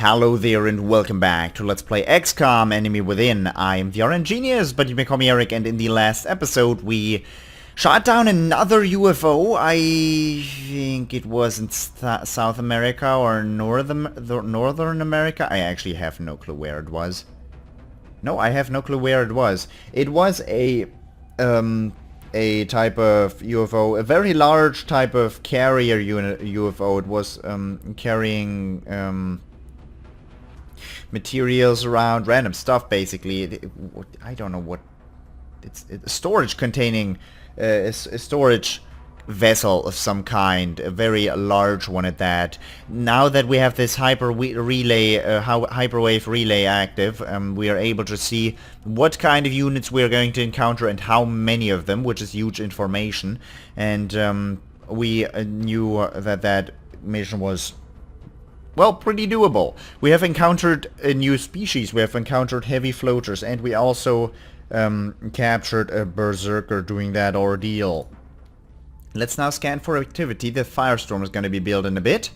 Hello there and welcome back to Let's Play XCOM Enemy Within. I am the RNGenius, but you may call me Eric, and in the last episode we shot down another UFO. I think it was in South America or Northern America. I actually have no clue where it was. No, I have no clue where it was. It was a type of UFO, a very large type of carrier UFO. It was carrying materials around, random stuff basically. I don't know what it's storage containing a storage vessel of some kind, a very large one at that. Now that we have this hyperwave relay active, we are able to see what kind of units we are going to encounter and how many of them, which is huge information. And we knew that mission was, well, pretty doable. We have encountered a new species, we have encountered heavy floaters, and we also captured a berserker doing that ordeal. Let's now scan for activity. The firestorm is going to be built in a bit.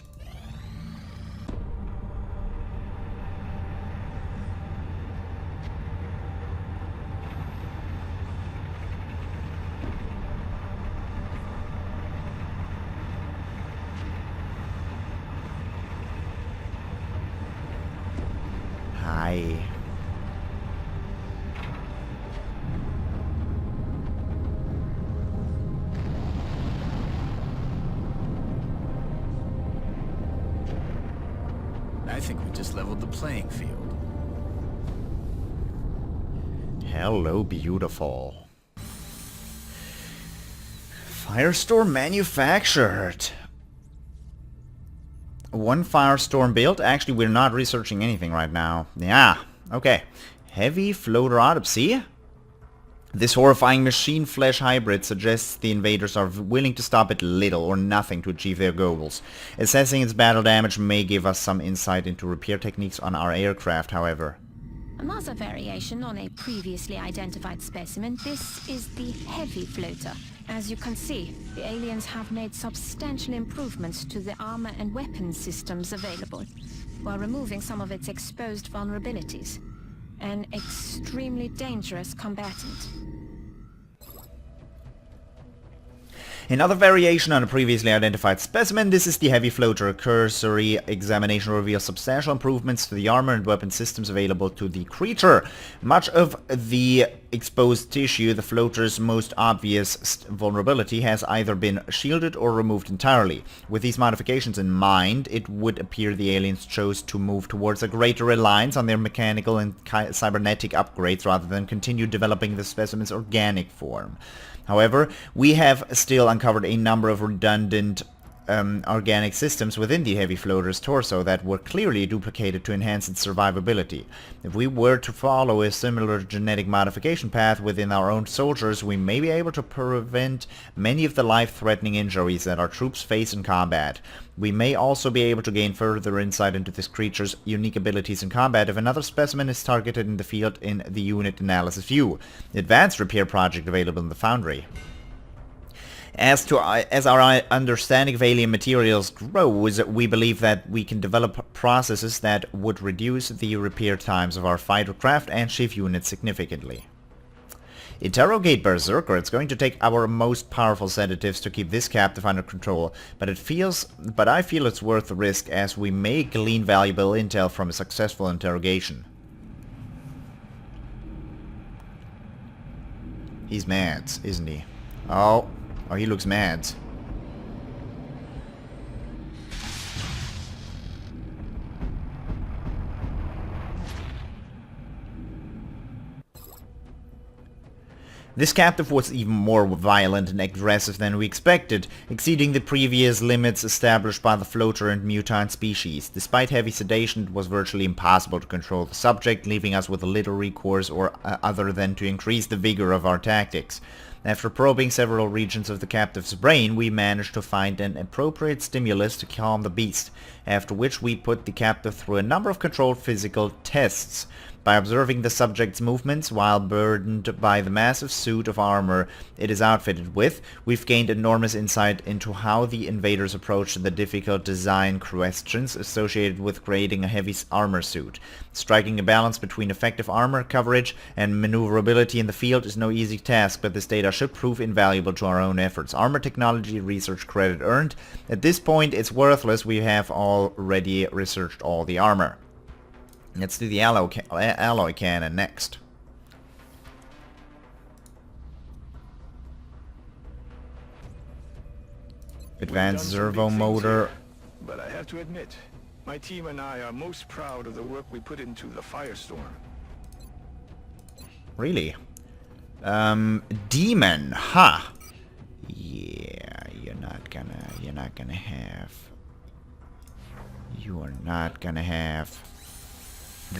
Hi. I think we just leveled the playing field. Hello, beautiful. Firestorm manufactured. One firestorm built. Actually, we're not researching anything right now. Yeah, okay. Heavy floater autopsy. This horrifying machine flesh hybrid suggests the invaders are willing to stop at little or nothing to achieve their goals. Assessing its battle damage may give us some insight into repair techniques on our aircraft, however. Another variation on a previously identified specimen, this is the heavy floater. As you can see, the aliens have made substantial improvements to the armor and weapons systems available, while removing some of its exposed vulnerabilities. An extremely dangerous combatant. Another variation on a previously identified specimen, this is the heavy floater. A cursory examination reveals substantial improvements to the armor and weapon systems available to the creature. Much of the exposed tissue, the floater's most obvious vulnerability, has either been shielded or removed entirely. With these modifications in mind, it would appear the aliens chose to move towards a greater reliance on their mechanical and cybernetic upgrades rather than continue developing the specimen's organic form. However, we have still uncovered a number of redundant organic systems within the heavy floater's torso that were clearly duplicated to enhance its survivability. If we were to follow a similar genetic modification path within our own soldiers, we may be able to prevent many of the life-threatening injuries that our troops face in combat. We may also be able to gain further insight into this creature's unique abilities in combat if another specimen is targeted in the field in the unit analysis view. Advanced repair project available in the Foundry. As our understanding of alien materials grows, we believe that we can develop processes that would reduce the repair times of our fighter craft and ship units significantly. Interrogate Berserker. It's going to take our most powerful sedatives to keep this captive under control, but I feel it's worth the risk, as we may glean valuable intel from a successful interrogation. He's mad, isn't he? Oh, he looks mad. This captive was even more violent and aggressive than we expected, exceeding the previous limits established by the floater and mutant species. Despite heavy sedation, it was virtually impossible to control the subject, leaving us with little recourse other than to increase the vigor of our tactics. After probing several regions of the captive's brain, we managed to find an appropriate stimulus to calm the beast, after which we put the captive through a number of controlled physical tests. By observing the subject's movements while burdened by the massive suit of armor it is outfitted with, we've gained enormous insight into how the invaders approached the difficult design questions associated with creating a heavy armor suit. Striking a balance between effective armor coverage and maneuverability in the field is no easy task, but this data should prove invaluable to our own efforts. Armor technology research credit earned. At this point it's worthless, we have already researched all the armor. Let's do the alloy cannon next. Advanced servo motor. But I have to admit, my team and I are most proud of the work we put into the Firestorm. Really? Demon, huh? Yeah, you are not gonna have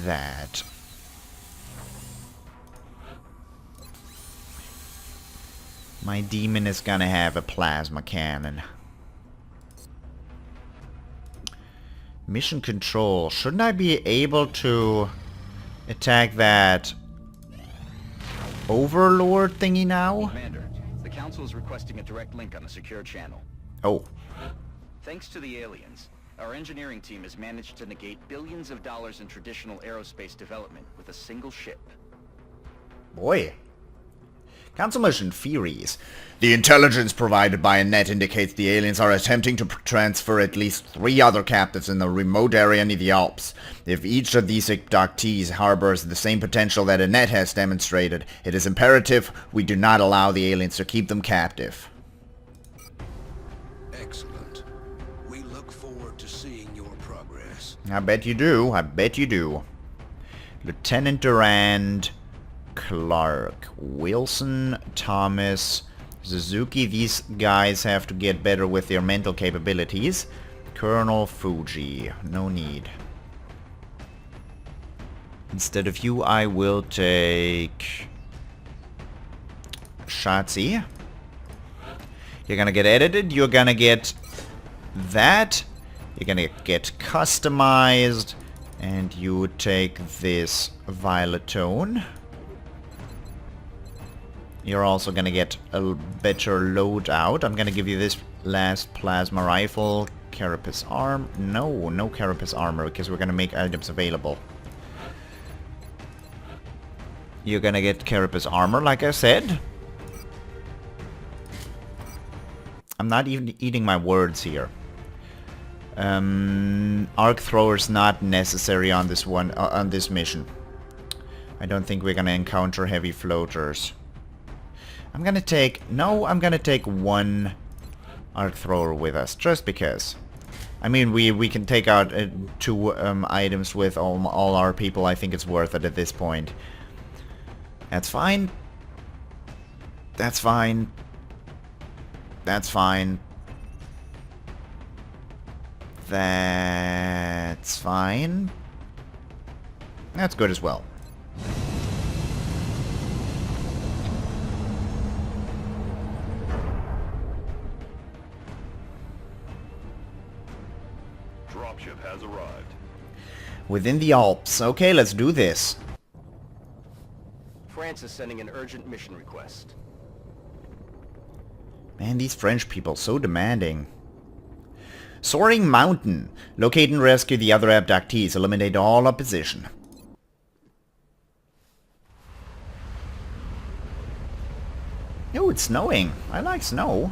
that. My demon is gonna have a plasma cannon. Mission control. Shouldn't I be able to attack that overlord thingy now? Commander, the Council is requesting a direct link on a secure channel. Oh. Thanks to the aliens, our engineering team has managed to negate billions of dollars in traditional aerospace development with a single ship. Boy. Council mission Furies. The intelligence provided by a net indicates the aliens are attempting to transfer at least 3 other captives in a remote area near the Alps. If each of these abductees harbors the same potential that a net has demonstrated, it is imperative we do not allow the aliens to keep them captive. Excellent. We look forward to seeing your progress. I bet you do. I bet you do. Lieutenant Durand, Clark, Wilson, Thomas, Suzuki. These guys have to get better with their mental capabilities. Colonel Fuji. No need. Instead of you, I will take Shotzi. You're gonna get edited. You're gonna get that. You're gonna get customized. And you take this violet tone. You're also gonna get a better loadout. I'm gonna give you this last plasma rifle. Carapace arm. No carapace armor, because we're gonna make items available. You're gonna get carapace armor, like I said. I'm not even eating my words here. Arc thrower's not necessary on this one, on this mission. I don't think we're gonna encounter heavy floaters. I'm gonna take one arc thrower with us, just because. I mean, we can take out 2 items with all our people. I think it's worth it at this point. That's fine. That's fine. That's fine. That's fine. That's good as well. Dropship has arrived. Within the Alps. Okay, let's do this. France is sending an urgent mission request. Man, these French people, so demanding. Soaring Mountain. Locate and rescue the other abductees. Eliminate all opposition. Oh, it's snowing. I like snow.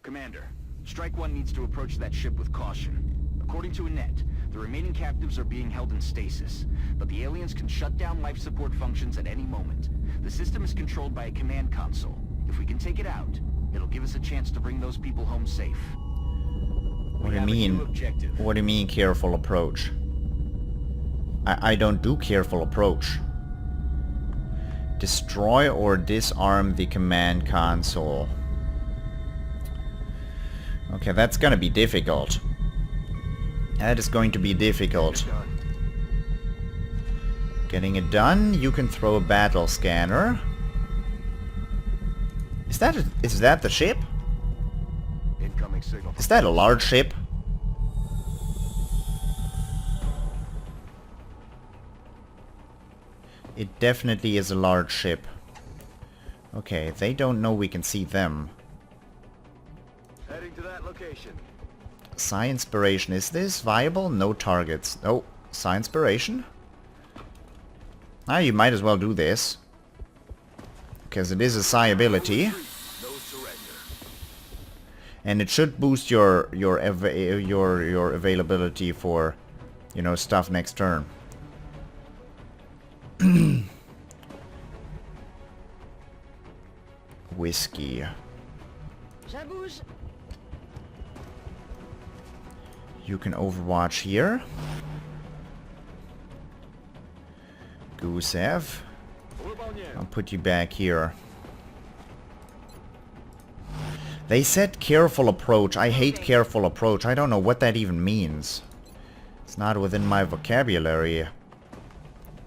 Commander, Strike One needs to approach that ship with caution. According to a net, the remaining captives are being held in stasis, but the aliens can shut down life support functions at any moment. The system is controlled by a command console. If we can take it out, it'll give us a chance to bring those people home safe. What do you mean? What do you mean careful approach? I don't do careful approach. Destroy or disarm the command console. Okay, that's gonna be difficult. That is going to be difficult. Getting it done. You can throw a battle scanner. Is that the ship? Incoming signal. Is that a large ship? It definitely is a large ship. Okay, they don't know we can see them. Heading to that location. Psi Inspiration. Is this viable? No targets. Oh, Psi Inspiration? Ah, you might as well do this. Because it is a Psi ability. And it should boost your availability for, you know, stuff next turn. Whiskey. You can overwatch here. Gusev. I'll put you back here. They said careful approach. I hate careful approach. I don't know what that even means. It's not within my vocabulary.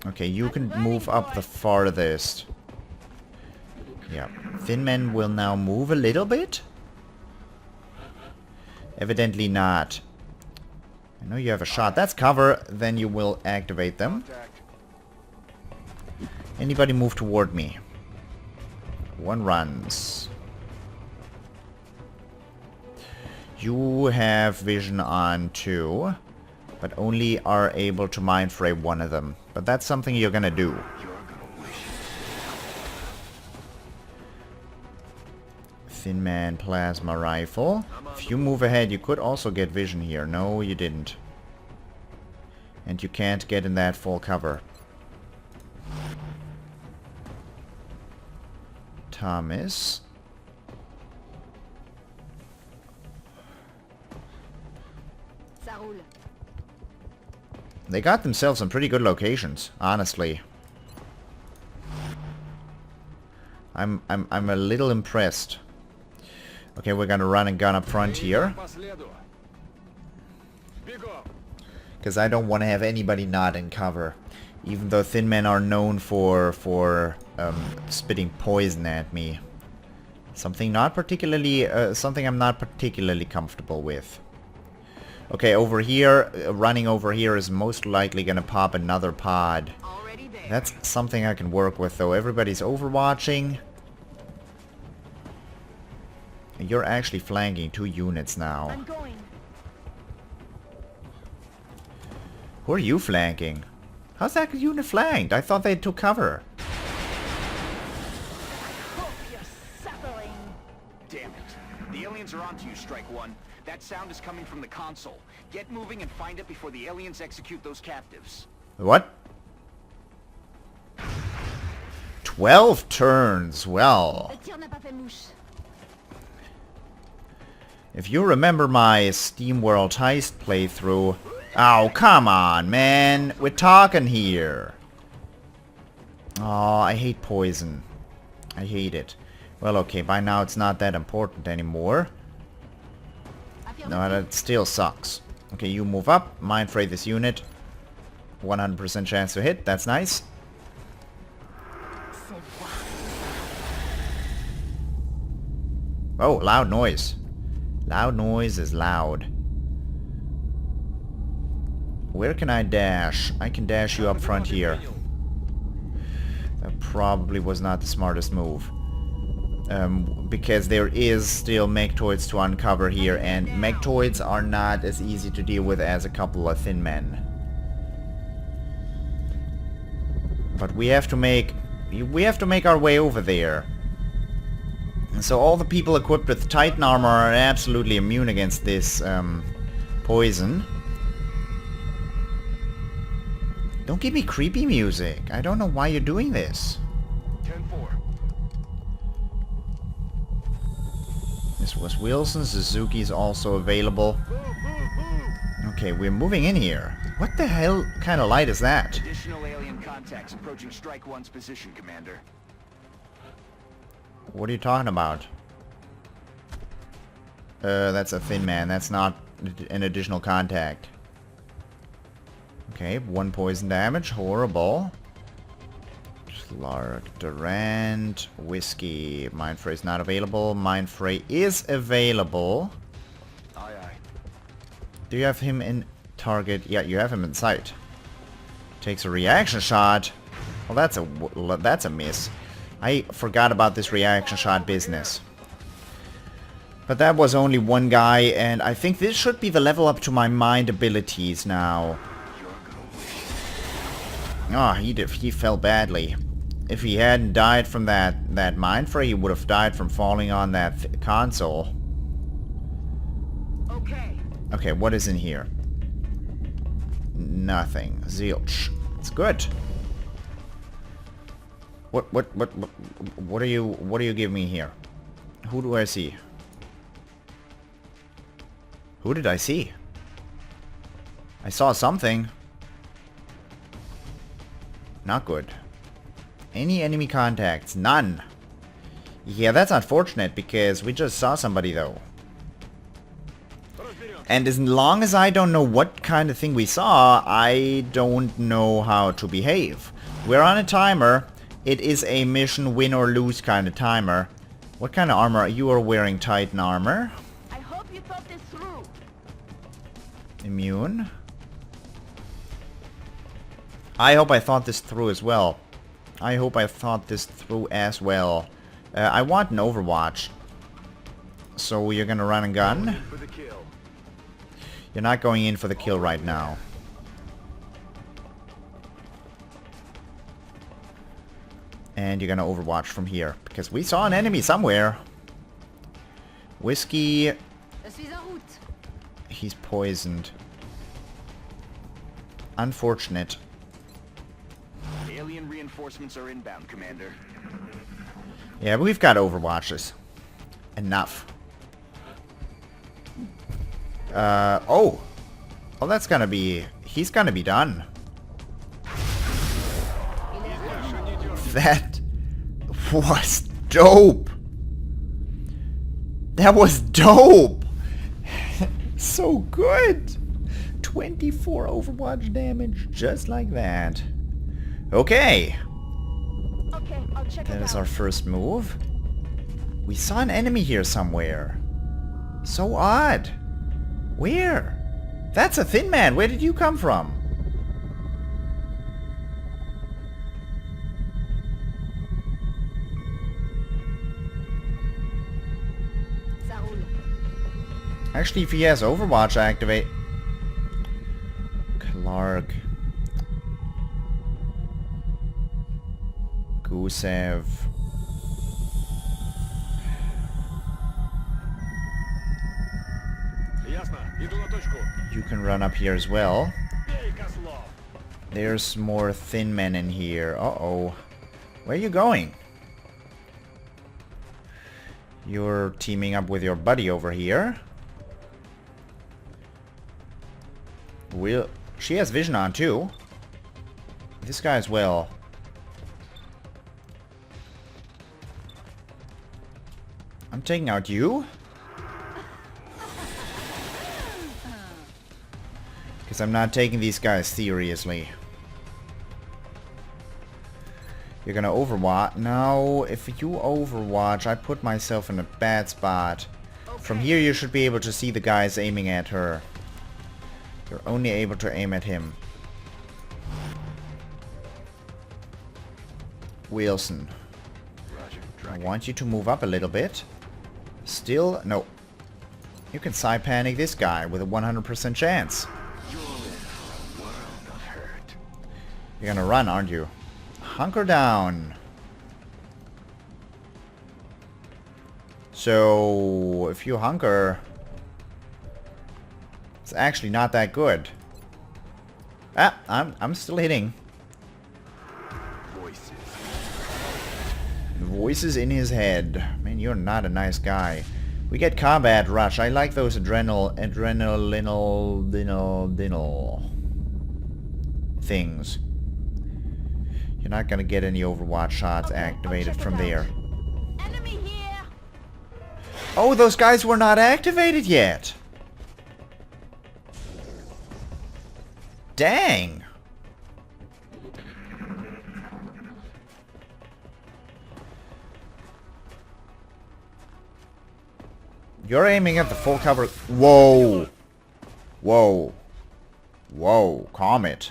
Okay, you can move up the farthest. Yeah. Thin Men will now move a little bit? Evidently not. I know you have a shot. That's cover. Then you will activate them. Anybody move toward me? One runs. You have vision on 2, but only are able to mind fray one of them. But that's something you're gonna do. Thin Man plasma rifle. If you move ahead, you could also get vision here. No, you didn't. And you can't get in that full cover. Thomas. They got themselves some pretty good locations, honestly. I'm a little impressed. Okay, we're gonna run and gun up front here. Because I don't want to have anybody not in cover. Even though Thin Men are known for spitting poison at me. Something not particularly, something I'm not particularly comfortable with. Okay, over here, running over here is most likely gonna pop another pod. That's something I can work with though. Everybody's overwatching. You're actually flanking 2 units now. I'm going. Who are you flanking? How's that unit flanked? I thought they took cover. Damn it. The aliens are onto you, Strike One. That sound is coming from the console. Get moving and find it before the aliens execute those captives. What? 12 turns. Well. If you remember my SteamWorld Heist playthrough... Oh, come on, man. We're talking here. Oh, I hate poison. I hate it. Well, okay, by now it's not that important anymore. No, that still sucks. Okay, you move up. Mind fray this unit. 100% chance to hit. That's nice. Oh, loud noise. Loud noise is loud. Where can I dash? I can dash you up front here. That probably was not the smartest move. Because there is still mechtoids to uncover here, and mechtoids are not as easy to deal with as a couple of Thin Men. But we have to make our way over there. And so all the people equipped with Titan armor are absolutely immune against this poison. Don't give me creepy music. I don't know why you're doing this. 10-4. This was Wilson. Suzuki's also available. Okay, we're moving in here. What the hell kind of light is that? Additional alien contacts approaching Strike One's position, Commander. What are you talking about? That's a thin man. That's not an additional contact. Okay, 1 poison damage. Horrible. Clark, Durant, Whiskey. Mindfray is not available. Mindfray is available. Aye, aye. Do you have him in target? Yeah, you have him in sight. Takes a reaction shot. Well, that's a miss. I forgot about this reaction shot business. But that was only one guy, and I think this should be the level up to my mind abilities now. Oh, he fell badly. If he hadn't died from that mind fray, he would have died from falling on that console. Okay. Okay, what is in here? Nothing. Zilch. It's good. What do you give me here? Who do I see? Who did I see? I saw something. Not good. Any enemy contacts? None. Yeah, that's unfortunate because we just saw somebody though. And as long as I don't know what kind of thing we saw, I don't know how to behave. We're on a timer. It is a mission win or lose kind of timer. What kind of armor? You are wearing Titan armor. I hope you thought this through. Immune. I hope I thought this through as well. I hope I thought this through as well. I want an Overwatch. So you're gonna run and gun? For the kill. You're not going in for the kill right now. And you're gonna Overwatch from here. Because we saw an enemy somewhere. Whiskey. Je suis en route. He's poisoned. Unfortunate. Alien reinforcements are inbound, Commander. Yeah, but we've got Overwatches. Enough. Oh! Oh, that's gonna be... He's gonna be done. That was dope! That was dope! So good! 24 Overwatch damage, just like that. Okay. Okay, I'll check That it is out. our first move. We saw an enemy here somewhere. So odd. Where? That's a thin man. Where did you come from? Ça roule. Actually, if he has Overwatch activate... Clark. Gusev. You can run up here as well. There's more thin men in here. Uh-oh. Where are you going? You're teaming up with your buddy over here. She has vision on too. This guy as well. I'm taking out you. Because I'm not taking these guys seriously. You're gonna Overwatch. No, if you Overwatch, I put myself in a bad spot. From here you should be able to see the guys aiming at her. You're only able to aim at him. Wilson. I want you to move up a little bit. Still, no. You can side panic this guy with a 100% chance. You're gonna run, aren't you? Hunker down. So, if you hunker... It's actually not that good. Ah, I'm still hitting. Voices in his head. Man, you're not a nice guy. We get combat rush. I like those adrenal things. You're not gonna get any Overwatch shots activated from there. Enemy here. Oh, those guys were not activated yet. Dang. You're aiming at the full cover. Whoa. Whoa. Whoa. Calm it.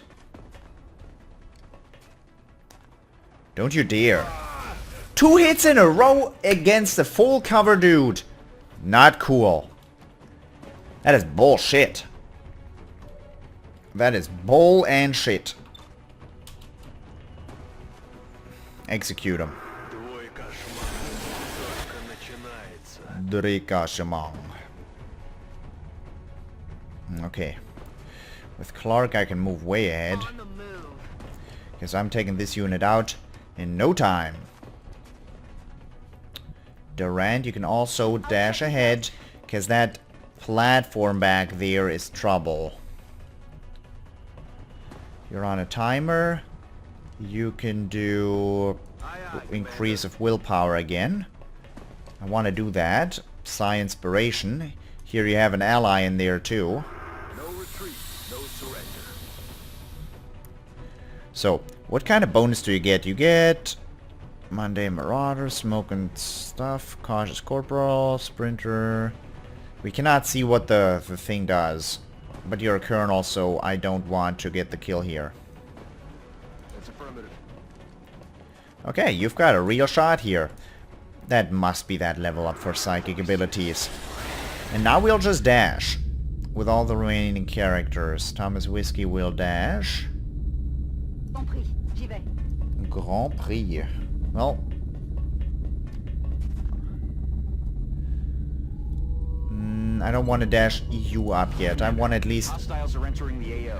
Don't you dare. 2 hits in a row against the full cover dude. Not cool. That is bullshit. That is bull and shit. Execute him. Okay. With Clark, I can move way ahead. Because I'm taking this unit out in no time. Durant, you can also dash ahead. Because that platform back there is trouble. You're on a timer. You can do increase of willpower again. I want to do that. Psi Inspiration. Here you have an ally in there too. No retreat, no surrender. So, what kind of bonus do you get? You get Monday Marauder, Smoking Stuff, Cautious Corporal, Sprinter. We cannot see what the thing does. But you're a colonel, so I don't want to get the kill here. That's affirmative. Okay, you've got a real shot here. That must be that level up for psychic abilities. And now we'll just dash. With all the remaining characters. Thomas Whiskey will dash. Grand Prix, j'y vais. Grand Prix. Well. I don't want to dash you up yet. I want at least Hostiles are entering the AO.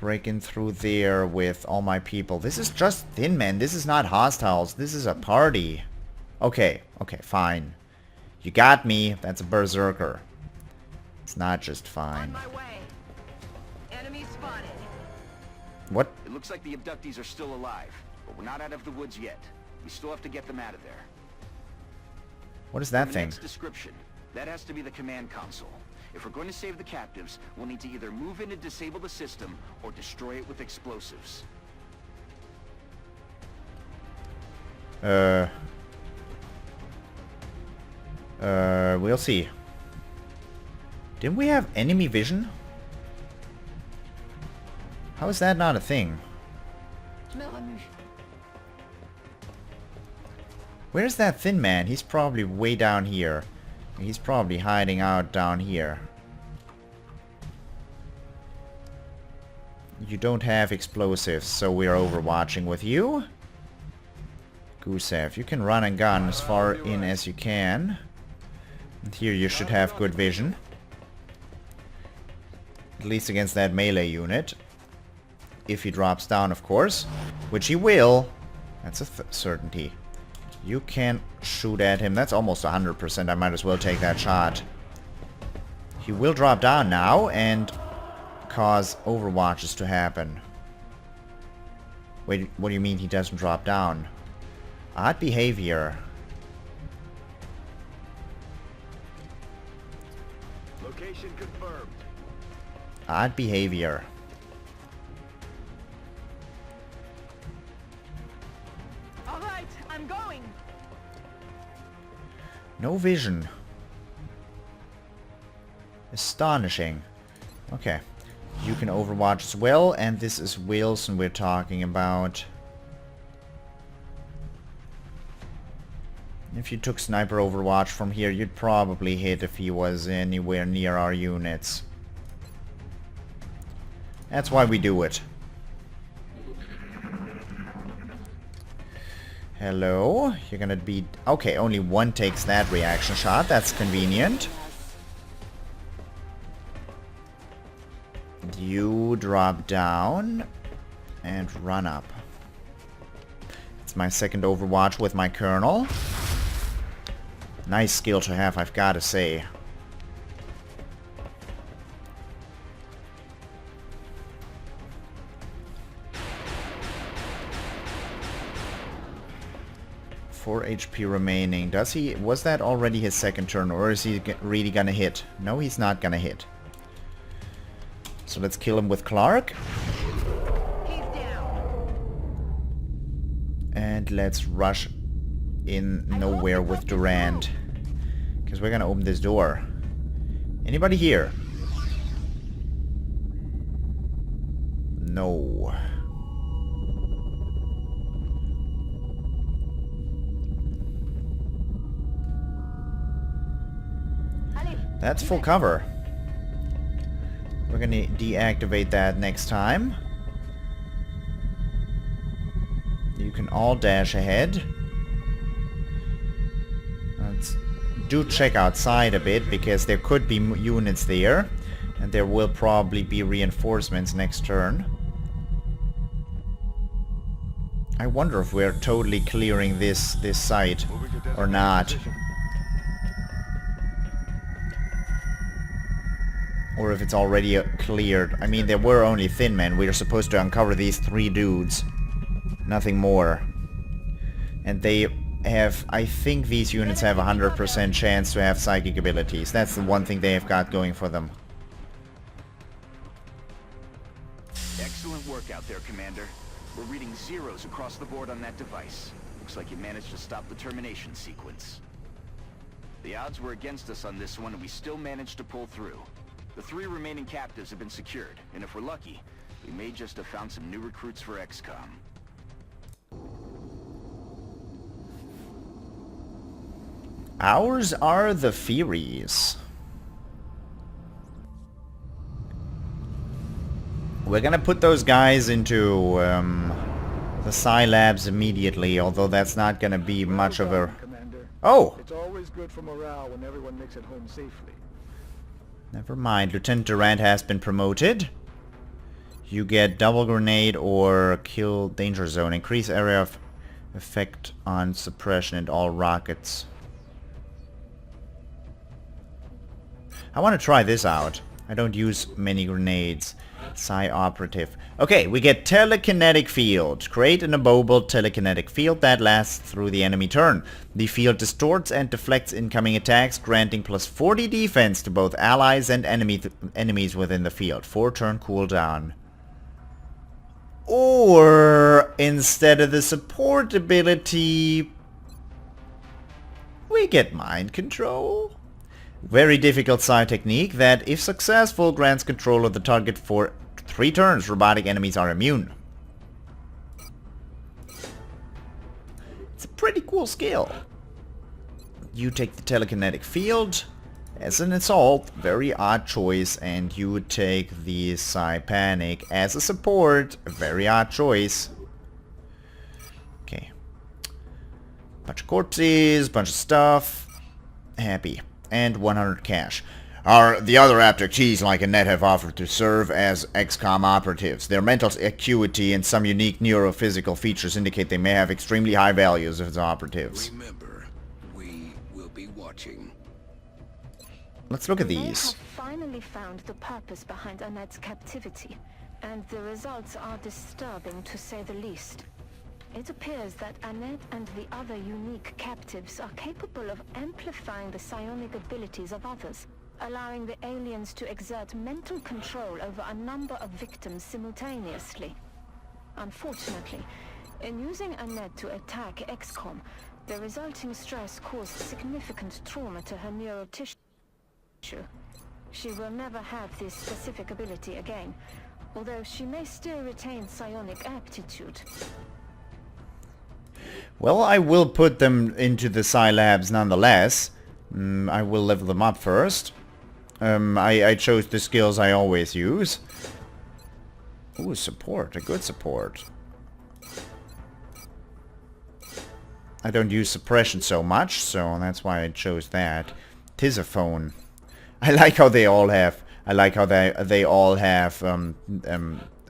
breaking through there with all my people. This is just Thin Man. This is not hostiles. This is a party. Okay, okay, fine. You got me. That's a berserker. It's not just fine. My way. Enemy spotted. What? It looks like the abductees are still alive, but we're not out of the woods yet. We still have to get them out of there. What is that From thing? Ned's description, that has to be the command console. If we're going to save the captives, we'll need to either move in and disable the system, or destroy it with explosives. We'll see. Didn't we have enemy vision? How is that not a thing? Je me remue. Where's that Thin Man? He's probably way down here. He's probably hiding out down here. You don't have explosives, so we're overwatching with you. Gusev, you can run and gun as far in as you can. And here you should have good vision. At least against that melee unit. If he drops down, of course. Which he will. That's a certainty. You can shoot at him. That's almost 100%. I might as well take that shot. He will drop down now and cause overwatches to happen. Wait, what do you mean he doesn't drop down? Odd behavior. Location confirmed. Odd behavior. All right, I'm going. No vision. Astonishing. Okay. You can overwatch as well, and this is Wilson we're talking about. If you took sniper overwatch from here, you'd probably hit if he was anywhere near our units. That's why we do it. Hello? You're gonna be... Okay, only one takes that reaction shot. That's convenient. You drop down and run up. It's my second overwatch with my colonel. Nice skill to have, I've got to say. 4 HP remaining. Was that already his second turn, or is he really gonna hit? No, he's not gonna hit. So let's kill him with Clark. He's down. And let's rush in nowhere with Durand. Because we're gonna open this door. Anybody here? No. That's full cover. We're gonna deactivate that next time. You can all dash ahead. Let's do check outside a bit, because there could be units there. And there will probably be reinforcements next turn. I wonder if we're totally clearing this site or not. Or if it's already cleared. I mean, there were only thin men. We were supposed to uncover these 3 dudes. Nothing more. And they have... I think these units have 100% chance to have psychic abilities. That's the one thing they have got going for them. Excellent work out there, Commander. We're reading zeros across the board on that device. Looks like you managed to stop the termination sequence. The odds were against us on this one, and we still managed to pull through. The 3 remaining captives have been secured, and if we're lucky, we may just have found some new recruits for XCOM. Ours are the Furies. We're gonna put those guys into the Psi Labs immediately, although that's not gonna be much of a... Commander. Oh! It's always good for morale when everyone makes it home safely. Never mind. Lieutenant Durand has been promoted. You get double grenade or kill danger zone. Increase area of effect on suppression and all rockets. I want to try this out. I don't use many grenades. Psi operative. Okay, we get telekinetic field. Create an immobile telekinetic field that lasts through the enemy turn. The field distorts and deflects incoming attacks, granting plus 40 defense to both allies and enemies within the field. 4-turn cooldown. Or instead of the support ability, we get mind control. Very difficult psi technique that, if successful, grants control of the target for 3 turns. Robotic enemies are immune. It's a pretty cool skill. You take the telekinetic field as an assault, very odd choice, and you would take the psi panic as a support, a very odd choice. Okay. Bunch of corpses, bunch of stuff. Happy. And 100 cash. The other abductees like Annette have offered to serve as XCOM operatives. Their mental acuity and some unique neurophysical features indicate they may have extremely high values as operatives. Remember, we will be watching. Let's look at They these. have finally found the purpose behind Annette's captivity, and the results are disturbing to say the least. It appears that Annette and the other unique captives are capable of amplifying the psionic abilities of others, allowing the aliens to exert mental control over a number of victims simultaneously. Unfortunately, in using Annette to attack XCOM, the resulting stress caused significant trauma to her neural tissue. She will never have this specific ability again, although she may still retain psionic aptitude. Well, I will put them into the Psi Labs nonetheless. I will level them up first. I chose the skills I always use. Ooh, support. A good support. I don't use suppression so much, so that's why I chose that. Tisophone. I like how they all have... I like how they all have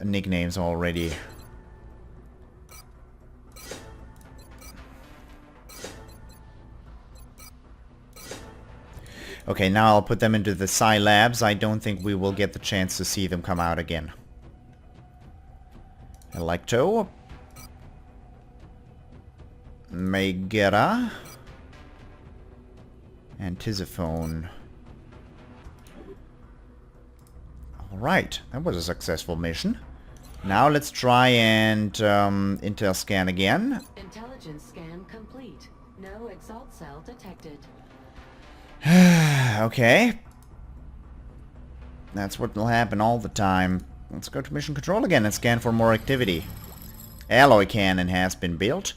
nicknames already. Okay, now I'll put them into the Psi Labs. I don't think we will get the chance to see them come out again. Electo. Megera. And Tisiphone. Alright, that was a successful mission. Now let's try and intel scan again. Intelligence scan complete. No exalt cell detected. Okay. That's what will happen all the time. Let's go to mission control again and scan for more activity. Alloy cannon has been built.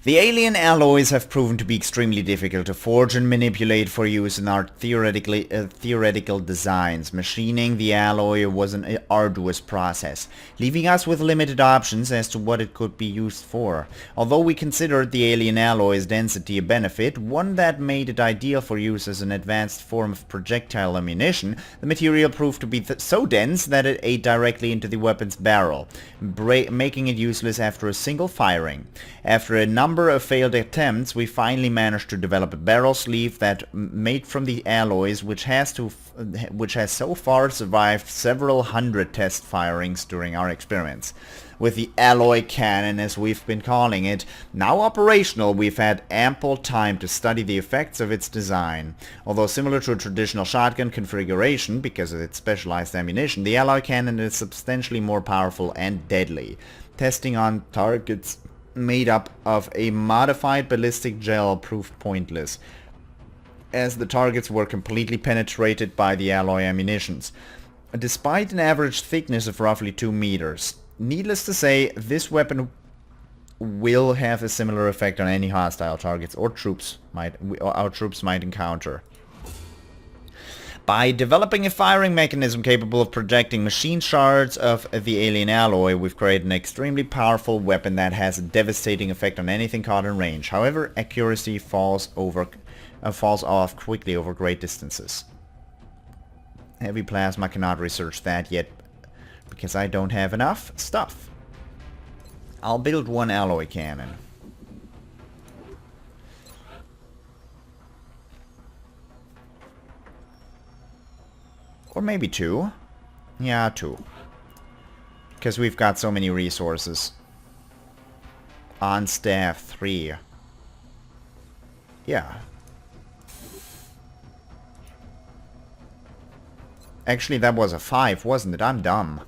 The alien alloys have proven to be extremely difficult to forge and manipulate for use in our theoretical designs. Machining the alloy was an arduous process, leaving us with limited options as to what it could be used for. Although we considered the alien alloy's density a benefit, one that made it ideal for use as an advanced form of projectile ammunition, the material proved to be so dense that it ate directly into the weapon's barrel, making it useless after a single firing. After a number of failed attempts, we finally managed to develop a barrel sleeve that made from the alloys, which has so far survived several hundred test firings during our experiments. With the alloy cannon, as we've been calling it, now operational, we've had ample time to study the effects of its design. Although similar to a traditional shotgun configuration, because of its specialized ammunition, the alloy cannon is substantially more powerful and deadly. Testing on targets made up of a modified ballistic gel proved pointless, as the targets were completely penetrated by the alloy ammunitions, despite an average thickness of roughly 2 meters. Needless to say, this weapon will have a similar effect on any hostile targets or our troops might encounter. By developing a firing mechanism capable of projecting machine shards of the alien alloy, we've created an extremely powerful weapon that has a devastating effect on anything caught in range. However, accuracy falls off quickly over great distances. Heavy plasma cannot research that yet, because I don't have enough stuff. I'll build one alloy cannon. Or maybe 2. Yeah, 2. Because we've got so many resources. On staff 3. Yeah. Actually, that was a 5, wasn't it? I'm dumb.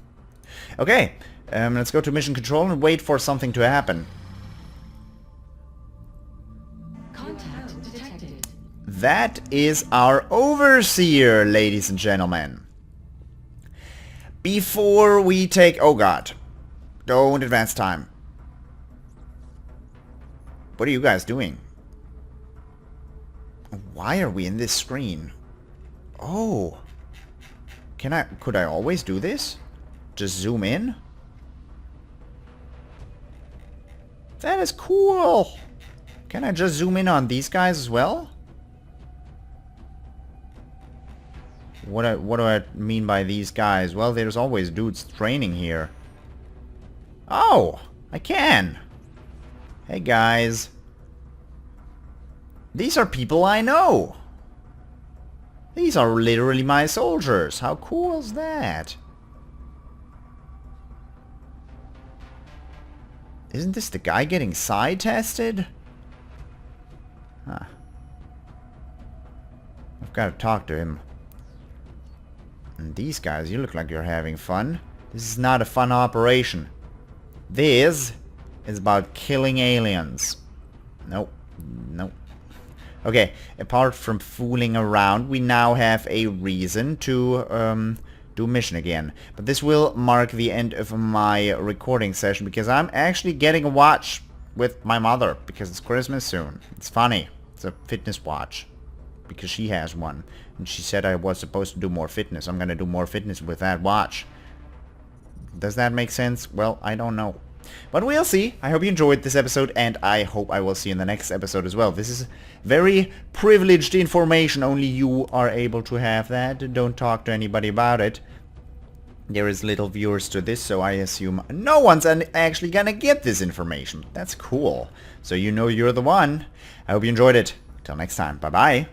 Okay, let's go to mission control and wait for something to happen. Contact detected. That is our overseer, ladies and gentlemen. Before we take... Oh god. Don't advance time. What are you guys doing? Why are we in this screen? Oh. Could I always do this? Just zoom in? That is cool. Can I just zoom in on these guys as well? What do I mean by these guys? Well, there's always dudes training here. Oh, I can. Hey guys. These are people I know. These are literally my soldiers. How cool is that? Isn't this the guy getting side tested? Huh. I've got to talk to him. And these guys, you look like you're having fun. This is not a fun operation. This is about killing aliens. Nope. Nope. Okay, apart from fooling around, we now have a reason to do mission again. But this will mark the end of my recording session, because I'm actually getting a watch with my mother, because it's Christmas soon. It's funny. It's a fitness watch, because she has one. And she said I was supposed to do more fitness. I'm gonna do more fitness with that watch. Does that make sense? Well, I don't know. But we'll see. I hope you enjoyed this episode, and I hope I will see you in the next episode as well. This is very privileged information. Only you are able to have that. Don't talk to anybody about it. There is little viewers to this, so I assume no one's actually gonna get this information. That's cool. So you know you're the one. I hope you enjoyed it. Till next time. Bye-bye.